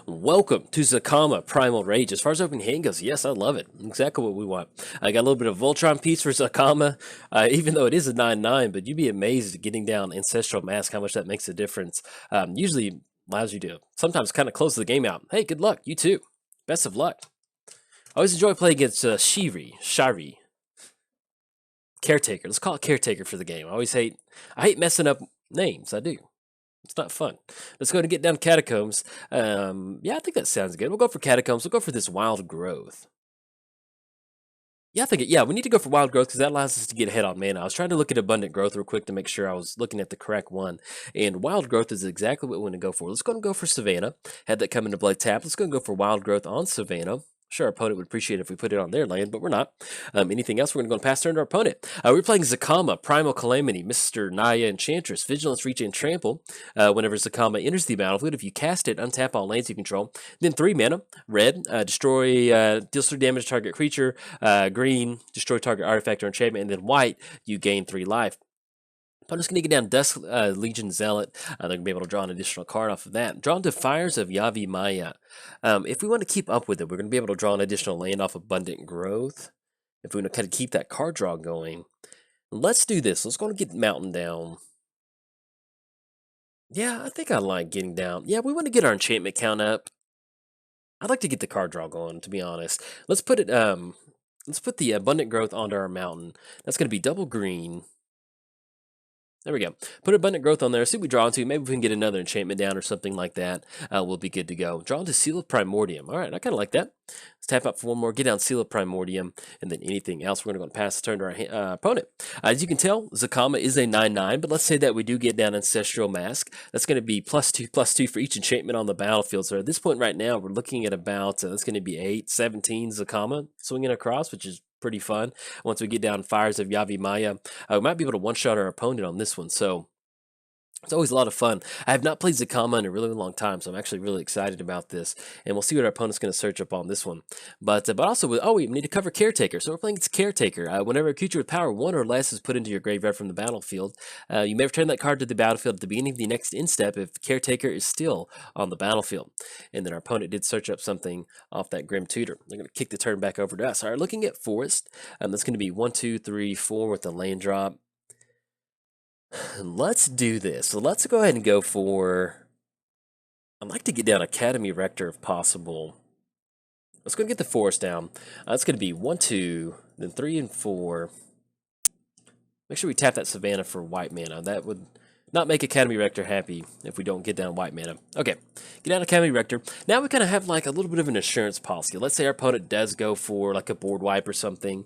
Welcome to Zacama Primal Rage. As far as opening hand goes, yes, I love it. Exactly what we want. I got a little bit of Voltron piece for Zacama, even though it is a 9/9, but you'd be amazed at getting down Ancestral Mask, how much that makes a difference. Usually allows you to sometimes kind of close the game out. Hey, good luck. You too. Best of luck. I always enjoy playing against Shirei. Caretaker. Let's call it Caretaker for the game. I hate messing up names. I do. It's not fun. Let's go and get down Catacombs. Yeah, I think that sounds good. We'll go for Catacombs. We'll go for this Wild Growth. Yeah, we need to go for Wild Growth because that allows us to get ahead on mana. I was trying to look at Abundant Growth real quick to make sure I was looking at the correct one. And Wild Growth is exactly what we want to go for. Let's go and go for Savannah. Had that come into play tap. Let's go and go for Wild Growth on Savannah. Sure, our opponent would appreciate it if we put it on their land, but we're not. Anything else, we're going to go and pass turn to our opponent. We're playing Zacama, Primal Calamity, Mr. Naya Enchantress, Vigilance, Reach, and Trample. Whenever Zacama enters the battlefield, if you cast it, untap all lands you control. Then 3 mana, red, deals 3 damage to target creature, green, destroy target artifact or enchantment, and then white, you gain 3 life. Opponent's going to get down Dusk Legion Zealot. They're going to be able to draw an additional card off of that. Draw into Fires of Yavi Maya. If we want to keep up with it, we're going to be able to draw an additional land off Abundant Growth. If we want to kind of keep that card draw going. Let's do this. Let's go and get Mountain down. Yeah, I think I like getting down. Yeah, we want to get our enchantment count up. I'd like to get the card draw going, to be honest. Let's put the Abundant Growth onto our mountain. That's going to be double green. There we go. Put Abundant Growth on there. See what we draw into. Maybe we can get another enchantment down or something like that. We'll be good to go. Draw into Seal of Primordium. All right, I kind of like that. Let's tap out for one more. Get down Seal of Primordium. And then anything else, we're going to pass the turn to our opponent. As you can tell, Zacama is a 9/9. But let's say that we do get down Ancestral Mask. That's going to be +2/+2 for each enchantment on the battlefield. So at this point right now, we're looking at about, that's going to be 8/17 Zacama swinging across, which is pretty fun. Once we get down Fires of Yavi Maya, we might be able to one-shot our opponent on this one. So it's always a lot of fun. I have not played Zacama in a really long time, so I'm actually really excited about this. And we'll see what our opponent's going to search up on this one. But also, we need to cover Caretaker. So we're playing its Caretaker. Whenever a creature with power 1 or less is put into your graveyard from the battlefield, you may return that card to the battlefield at the beginning of the next end step if Caretaker is still on the battlefield. And then our opponent did search up something off that Grim Tutor. They're going to kick the turn back over to us. All right, looking at Forest. That's going to be 1, 2, 3, 4 with the land drop. Let's do this. So let's go ahead and go for... I'd like to get down Academy Rector if possible. Let's go get the Forest down. That's going to be 1, 2, then 3 and 4. Make sure we tap that Savannah for white mana. That would not make Academy Rector happy if we don't get down white mana. Okay, get down Academy Rector. Now we kind of have like a little bit of an insurance policy. Let's say our opponent does go for like a board wipe or something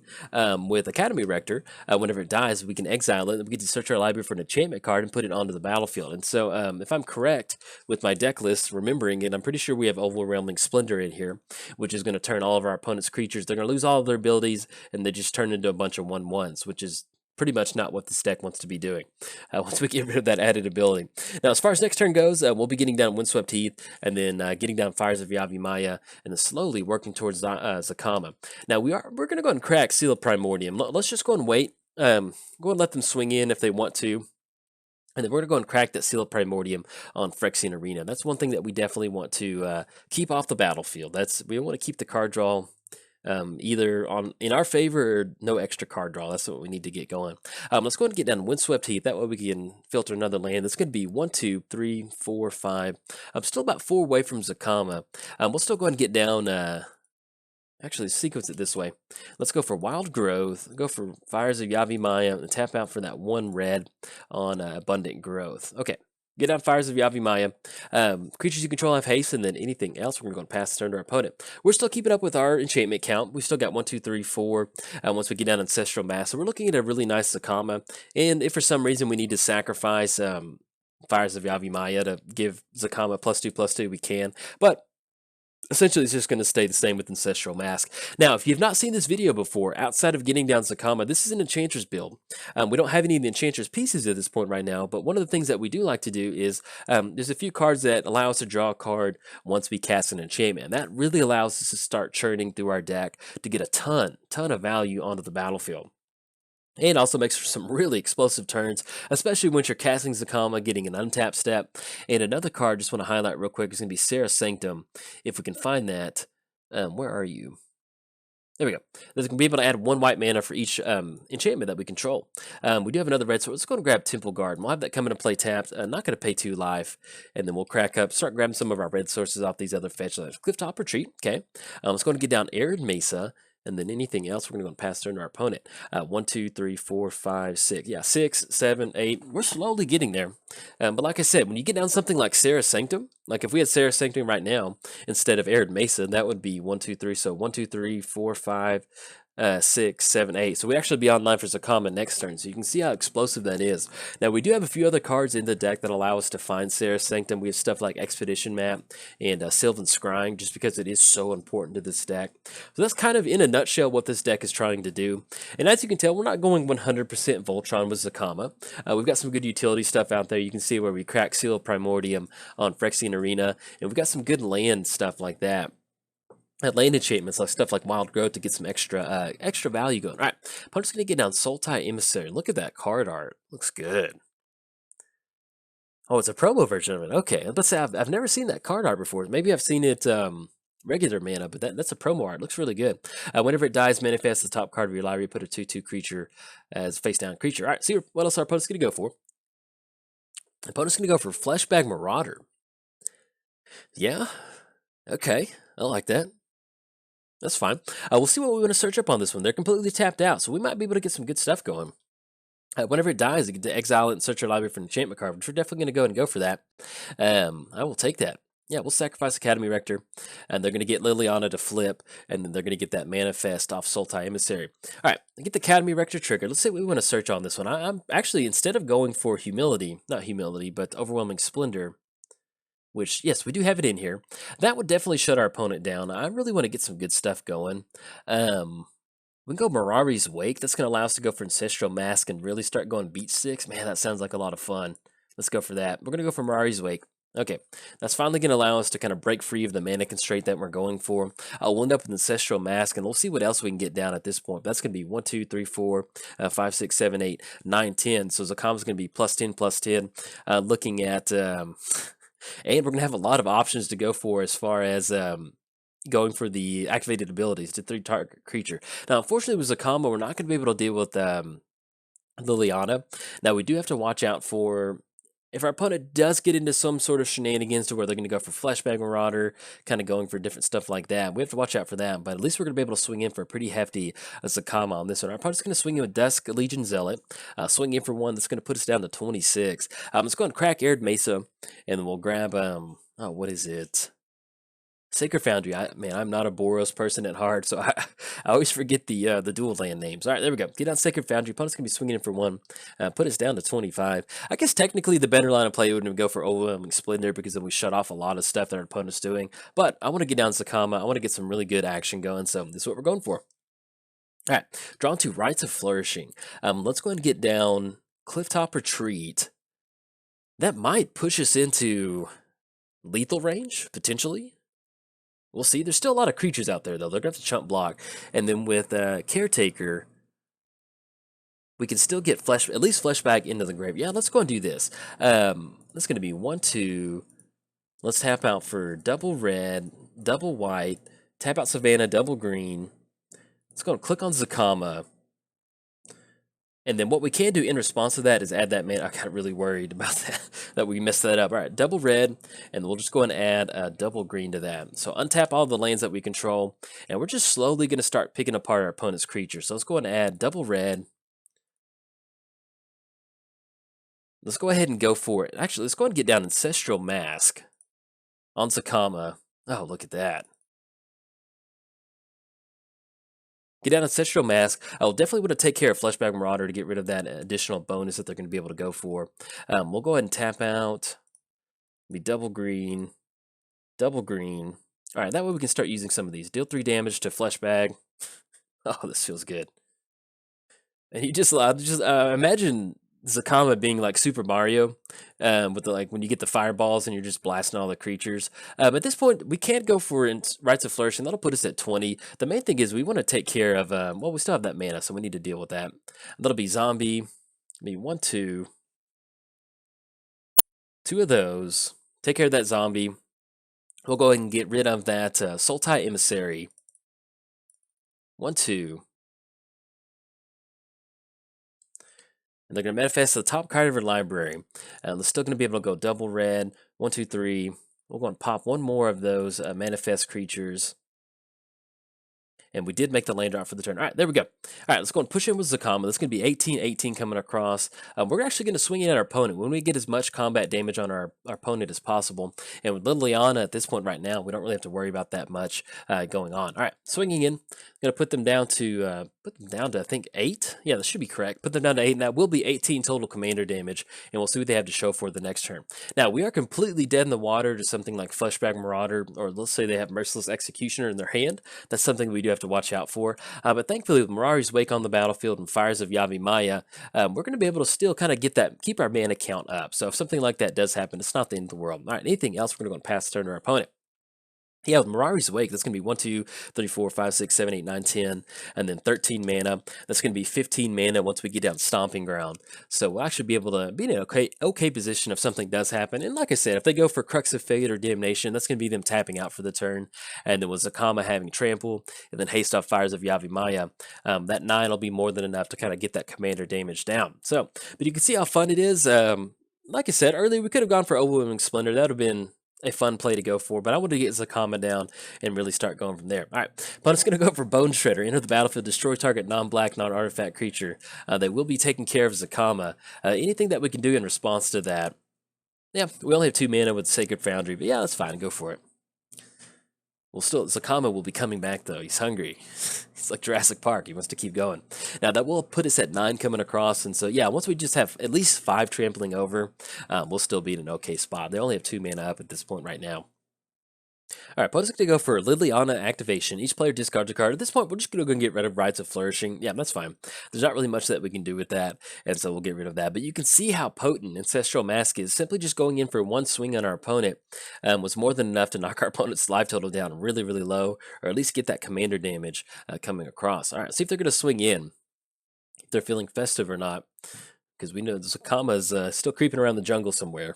with Academy Rector. Whenever it dies, we can exile it. And we get to search our library for an enchantment card and put it onto the battlefield. And so if I'm correct with my deck list, remembering it, I'm pretty sure we have Overwhelming Splendor in here, which is going to turn all of our opponent's creatures. They're going to lose all of their abilities, and they just turn into a bunch of 1/1s, which is pretty much not what this deck wants to be doing once we get rid of that added ability. Now, as far as next turn goes, we'll be getting down Windswept Heath and then getting down Fires of Yavi Maya and then slowly working towards Zacama. Now, we're going to go and crack Seal of Primordium. Let's just go and wait. Go and let them swing in if they want to. And then we're going to go and crack that Seal of Primordium on Phyrexian Arena. That's one thing that we definitely want to keep off the battlefield. We want to keep the card draw either in our favor or no extra card draw. That's what we need to get going. Let's go ahead and get down Windswept Heath. That way we can filter another land. That's going to be 1, 2, 3, 4, 5. I'm still about 4 away from Zacama. We'll still go ahead and get down. Actually, sequence it this way. Let's go for Wild Growth. Go for Fires of Yavi Maya and tap out for that 1 red on Abundant Growth. Okay. Get down Fires of Yavi Maya. Creatures you control have haste, and then anything else, we're going to pass the turn to our opponent. We're still keeping up with our enchantment count. We've still got 1, 2, 3, 4 once we get down Ancestral Mass. So we're looking at a really nice Zacama. And if for some reason we need to sacrifice Fires of Yavi Maya to give Zacama +2/+2, we can. But essentially, it's just going to stay the same with Ancestral Mask. Now, if you've not seen this video before, outside of getting down Zacama, this is an Enchantress build. We don't have any of the Enchantress pieces at this point right now, but one of the things that we do like to do is there's a few cards that allow us to draw a card once we cast an enchantment. And that really allows us to start churning through our deck to get a ton of value onto the battlefield. And also makes for some really explosive turns, especially when you're casting Zacama, getting an untapped step. And another card, just want to highlight real quick, is going to be Sarah Sanctum. If we can find that. Where are you? There we go. There's going to be able to add 1 white mana for each enchantment that we control. We do have another red sword. Let's go and grab Temple Guard. And we'll have that come into play tapped. Not going to pay 2 life. And then we'll crack up, start grabbing some of our red sources off these other fetch lands. Clifftop Retreat. Okay. Let's go and get down Arid Mesa. And then anything else, we're going to pass turn to our opponent. 1, 2, 3, 4, 5, 6. Yeah, 6, 7, 8. We're slowly getting there. But like I said, when you get down something like Sarah Sanctum, like if we had Sarah Sanctum right now instead of Arid Mesa, that would be 1, 2, 3. So 1, 2, 3, 4, 5, 6, 7, 8. So we'd actually be online for Zacama next turn. So you can see how explosive that is. Now we do have a few other cards in the deck that allow us to find Sarah Sanctum. We have stuff like Expedition Map and Sylvan Scrying, just because it is so important to this deck. So that's kind of in a nutshell what this deck is trying to do. And as you can tell, we're not going 100% Voltron with Zacama. We've got some good utility stuff out there. You can see where we crack Seal of Primordium on Phyrexian Arena, and we've got some good land stuff like that. Land enchantments, like stuff like Wild Growth, to get some extra value going. All right, I'm just going to get down Sultai Emissary. Look at that card art. Looks good. Oh, it's a promo version of it. Okay, let's say I've never seen that card art before. Maybe I've seen it regular mana, but that's a promo art. Looks really good. Whenever it dies, manifest the top card of your library. Put a 2/2 creature as face down creature. All right, see what else our opponent's going to go for. The opponent's going to go for Fleshbag Marauder. Yeah, okay, I like that. That's fine. We'll see what we want to search up on this one. They're completely tapped out, so we might be able to get some good stuff going. Whenever it dies, you get to exile it and search your library for an enchantment card, which we're definitely going to go for that. I will take that. Yeah, we'll sacrifice Academy Rector, and they're going to get Liliana to flip, and then they're going to get that manifest off Sultai Emissary. All right, get the Academy Rector triggered. Let's see what we want to search on this one. I'm actually, instead of going for not humility, but Overwhelming Splendor, which, yes, we do have it in here. That would definitely shut our opponent down. I really want to get some good stuff going. We can go Mirari's Wake. That's going to allow us to go for Ancestral Mask and really start going Beat Sticks. Man, that sounds like a lot of fun. Let's go for that. We're going to go for Mirari's Wake. Okay, that's finally going to allow us to kind of break free of the mana constraint that we're going for. We'll end up with Ancestral Mask, and we'll see what else we can get down at this point. That's going to be 1, 2, 3, 4, 5, 6, 7, 8, 9, 10. So Zacama's going to be +10, +10. Looking at... And we're going to have a lot of options to go for as far as going for the activated abilities to 3-target creature. Now, unfortunately, with Zacama, we're not going to be able to deal with Liliana. Now, we do have to watch out for... If our opponent does get into some sort of shenanigans to where they're going to go for Fleshbag Marauder, kind of going for different stuff like that, we have to watch out for that. But at least we're going to be able to swing in for a pretty hefty Zacama on this one. Our opponent's going to swing in with Dusk Legion Zealot, swing in for one that's going to put us down to 26. Let's go and crack Arid Mesa, and then we'll grab, what is it? Sacred Foundry. Man, I'm not a Boros person at heart, so I always forget the dual land names. All right, there we go. Get down Sacred Foundry. Opponent's going to be swinging in for one. Put us down to 25. I guess technically the better line of play would go for Overwhelming Splendor, because then we shut off a lot of stuff that our opponent's doing. But I want to get down Zacama. I want to get some really good action going, so this is what we're going for. All right, drawn to Rites of Flourishing. Let's go ahead and get down Clifftop Retreat. That might push us into lethal range, potentially. We'll see. There's still a lot of creatures out there, though. They're going to have to chump block. And then with Caretaker, we can still get at least Fleshbag into the grave. Yeah, let's go and do this. That's going to be 1, 2. Let's tap out for double red, double white, tap out Savannah, double green. Let's go and click on Zacama. And then what we can do in response to that is add that mana. I got really worried about that we messed that up. All right, double red, and we'll just go and add a double green to that. So untap all the lands that we control, and we're just slowly going to start picking apart our opponent's creatures. So let's go and add double red. Let's go ahead and go for it. Actually, let's go ahead and get down Ancestral Mask on Zacama. Oh, look at that. Get down Ancestral Mask. I'll definitely want to take care of Fleshbag Marauder to get rid of that additional bonus that they're going to be able to go for. We'll go ahead and tap out. Be double green. Double green. All right, that way we can start using some of these. Deal 3 damage to Fleshbag. Oh, this feels good. And you just imagine Zacama being like Super Mario, with the, like when you get the fireballs and you're just blasting all the creatures. At this point, we can't go for Rites of Flourishing. That'll put us at 20. The main thing is we want to take care of. Well, we still have that mana, so we need to deal with that. That'll be zombie. Maybe 1, 2, 2 of those. Take care of that zombie. We'll go ahead and get rid of that Sultai Emissary. 1, 2. And they're going to manifest the top card of your library. They're still going to be able to go double red. 1, 2, 3. We're going to pop one more of those manifest creatures. And we did make the land drop for the turn. All right, there we go. All right, let's go and push in with Zacama. That's going to be 18-18 coming across. We're actually going to swing in at our opponent. When we get as much combat damage on our opponent as possible. And with Liliana at this point right now, we don't really have to worry about that much going on. All right, swinging in. Going to put them down to, I think, 8. Yeah, that should be correct. Put them down to 8, and that will be 18 total commander damage. And we'll see what they have to show for the next turn. Now, we are completely dead in the water to something like Fleshback Marauder, or let's say they have Merciless Executioner in their hand. That's something we do have to watch out for. But thankfully, with Mirari's Wake on the battlefield and Fires of Yavimaya, we're going to be able to still kind of keep our mana count up. So if something like that does happen, it's not the end of the world. All right, anything else, we're going to go and pass the turn to our opponent. Yeah, with Mirari's Wake, that's going to be 1, 2, 3, 4, 5, 6, 7, 8, 9, 10, and then 13 mana. That's going to be 15 mana once we get down Stomping Ground. So we'll actually be able to be in an okay position if something does happen. And like I said, if they go for Crux of Fate or Damnation, that's going to be them tapping out for the turn. And then with Zacama having Trample, and then Haste off Fires of Yavimaya, that 9 will be more than enough to kind of get that commander damage down. So, but you can see how fun it is. Like I said earlier, we could have gone for Overwhelming Splendor. That would have been a fun play to go for, but I want to get Zacama down and really start going from there. All right, opponent's going to go for Bone Shredder. Enter the battlefield, destroy target non-black, non-artifact creature. They will be taking care of Zacama. Anything that we can do in response to that. Yeah, we only have 2 mana with Sacred Foundry, but yeah, that's fine. Go for it. Zacama will be coming back, though. He's hungry. It's like Jurassic Park. He wants to keep going. Now, that will put us at 9 coming across. And so, yeah, once we just have at least 5 trampling over, we'll still be in an okay spot. They only have 2 mana up at this point right now. All right, opponent's going to go for Liliana activation. Each player discards a card. At this point, we're just going to go and get rid of Rites of Flourishing. Yeah, that's fine. There's not really much that we can do with that, and so we'll get rid of that. But you can see how potent Ancestral Mask is. Simply just going in for 1 swing on our opponent was more than enough to knock our opponent's life total down really, really low, or at least get that commander damage coming across. All right, see if they're going to swing in, if they're feeling festive or not, because we know Zacama is still creeping around the jungle somewhere.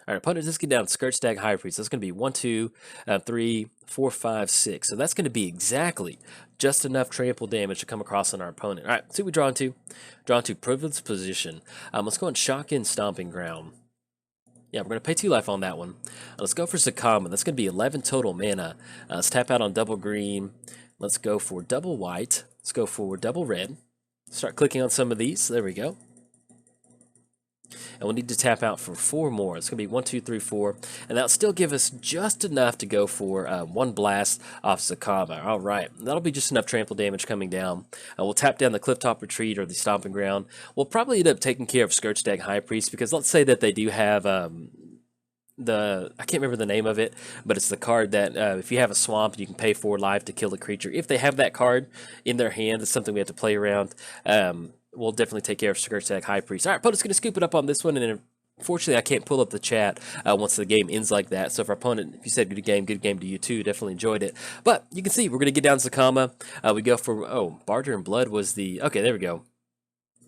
All right, opponent, let's get down Scourge-Stag High Priest. That's going to be 1, 2, 3, 4, 5, 6. So that's going to be exactly just enough trample damage to come across on our opponent. All right, see what we draw into. Draw into Privileged Position. Let's go and shock in Stomping Ground. Yeah, we're going to pay 2 life on that one. Let's go for Zacama. That's going to be 11 total mana. Let's tap out on double green. Let's go for double white. Let's go for double red. Start clicking on some of these. There we go. And we'll need to tap out for 4 more. It's going to be 1, 2, 3, 4. And that'll still give us just enough to go for 1 blast off Zacama. All right. That'll be just enough trample damage coming down. We'll tap down the Clifftop Retreat or the Stomping Ground. We'll probably end up taking care of Scourge-Stag High Priest, because let's say that they do have I can't remember the name of it, but it's the card that if you have a swamp, you can pay 4 life to kill the creature. If they have that card in their hand, it's something we have to play around. We'll definitely take care of Scourge-Stag High Priest. All right, opponent's going to scoop it up on this one, and unfortunately, I can't pull up the chat once the game ends like that. So if our opponent, if you said good game to you too, definitely enjoyed it. But you can see, we're going to get down Zacama. We go for, Barter and Blood was the, okay, there we go.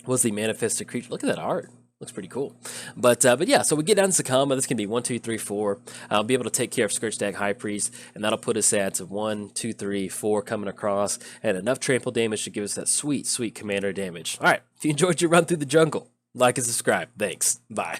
Was the manifested creature. Look at that art. Looks pretty cool. But yeah, so we get down to Zacama. This can be 1, 2, 3, 4. I'll be able to take care of Scourge-Stag High Priest, and that'll put us at 1, 2, 3, 4 coming across, and enough trample damage to give us that sweet, sweet commander damage. All right, if you enjoyed your run through the jungle, like and subscribe. Thanks. Bye.